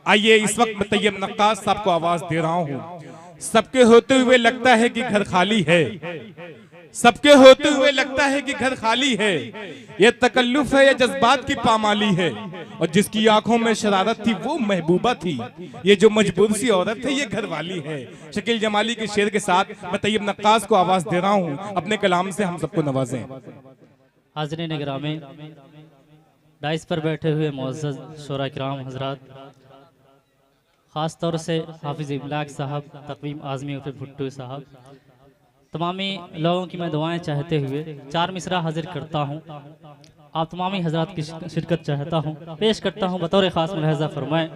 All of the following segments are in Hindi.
आइए इस वक्त मैं तैयब नक्काश साहब को आवाज दे रहा हूँ। सबके होते हुए लगता है कि घर खाली है, सबके होते हुए लगता है कि घर खाली है। ये तकल्लुफ है या जज्बात की पामाली है, और जिसकी आंखों में शरारत थी वो महबूबा थी। ये जो मजबूर सी औरत है ये घर वाली है। शकील जमाली के शेर के साथ मैं तैयब नक्काश को आवाज दे रहा हूँ, अपने कलाम से हम सबको नवाजें। हाज़रीन गिरामी, डाइस पर बैठे हुए मुअज़्ज़ज़ शोरा किराम हज़रात, ख़ास तौर से हाफिज़ इब्लाग साहब, तक़वीम आज़मी उर्फ़ भुट्टू साहब, तमामी लोगों की मैं दुआएं चाहते हुए 4 मिसरा हाजिर करता हूँ। आप तमामी हज़रात की शिरकत चाहता हूँ, पेश करता हूँ बतौर ख़ास मुलाहज़ा फरमाएं।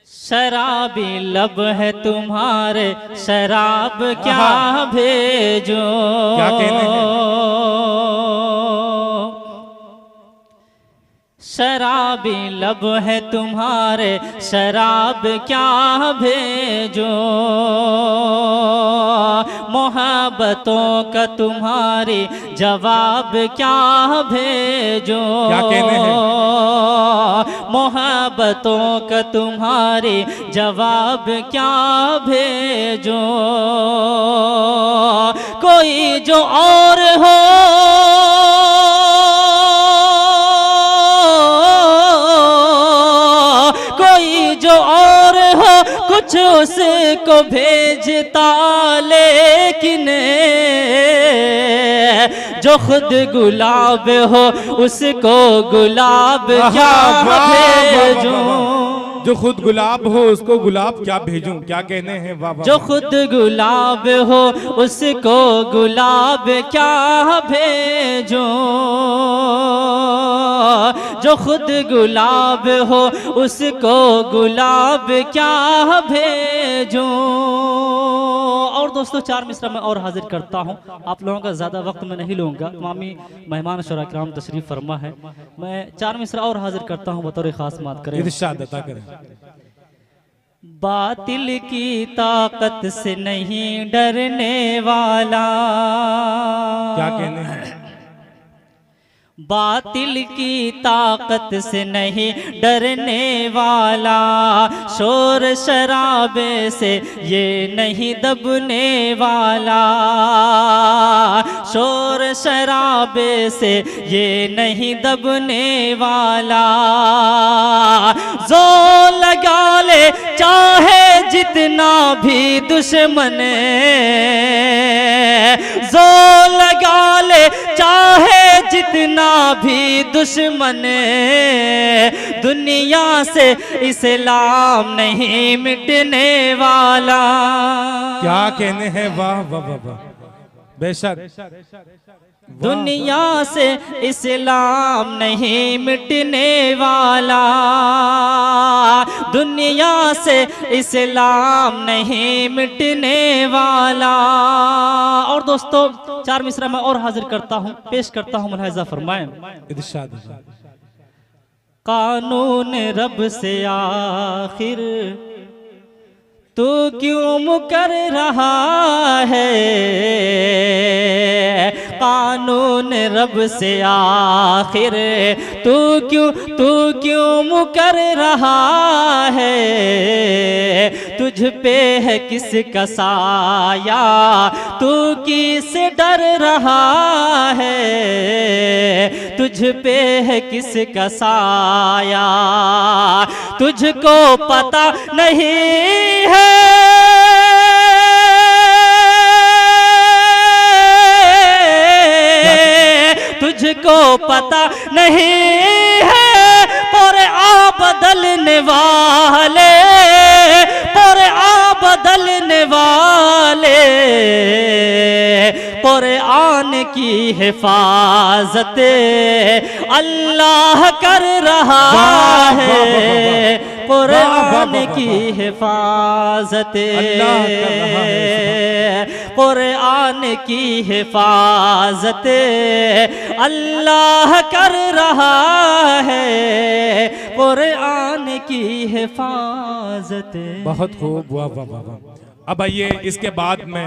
शराबी लब है तुम्हारे, शराब क्या भेजो, क्या कहने हैं? शराबी लब है तुम्हारे, शराब क्या भेजो, मोहब्बतों का तुम्हारी जवाब क्या भेजो, क्या कहने हैं? मोहब्बतों का तुम्हारी जवाब क्या भेजो, कोई जो और हो कुछ उसको भेजता, लेकिन जो खुद गुलाब हो उसको गुलाब क्या भेजूं, जो खुद गुलाब हो उसको गुलाब क्या भेजूं। क्या कहने हैं? वाह वाह। जो खुद गुलाब हो उसको गुलाब क्या भेजूं, जो खुद गुलाब हो उसको गुलाब क्या भेजूं। और दोस्तों 4 मिसरा मैं और हाजिर करता हूँ, आप लोगों का ज़्यादा वक्त मैं नहीं लूँगा, तमामी मेहमान शोरा किराम तशरीफ़ फरमा है। मैं 4 मिसरा और हाजिर करता हूँ बतौर ख़ास बात करें। इरशाद अता करें। बातिल की ताकत से नहीं डरने वाला, क्या कहने हैं? बातिल की ताकत से नहीं डरने वाला, शोर शराबे से ये नहीं दबने वाला, शोर शराबे से ये नहीं दबने वाला, जोर लगा ले चाहे जितना भी दुश्मन, जोर लगा ले चाहे जितना भी दुश्मन, दुनिया से इस्लाम नहीं मिटने वाला। क्या कहने हैं? वाह वाह वाह वाह, बेशक। दुनिया से इस्लाम नहीं मिटने वाला, दुनिया से इस्लाम नहीं मिटने वाला। और दोस्तों 4 मिसरा मैं और हाजिर करता हूँ, पेश करता हूँ, मुलाहिज़ा फरमाएं। इरशाद। कानून रब से आखिर तू क्यों मुकर रहा है, कानून रब से आखिर तू क्यों मुकर रहा है, तुझ पे है किसका साया, तू किस डर रहा है, तुझ पे है किसका साया, तुझको पता नहीं है, तुझको पता नहीं है, पर आ बदलने वाले, पर आ बदलने वाले, कुरान की हिफाजत अल्लाह कर रहा है, कुरान की हिफाजत, कुरान की हिफाजत अल्लाह कर रहा है, कुरान की हिफाजत। बहुत खूब, वाह वाह वाह वाह। अब आइए इसके बाद में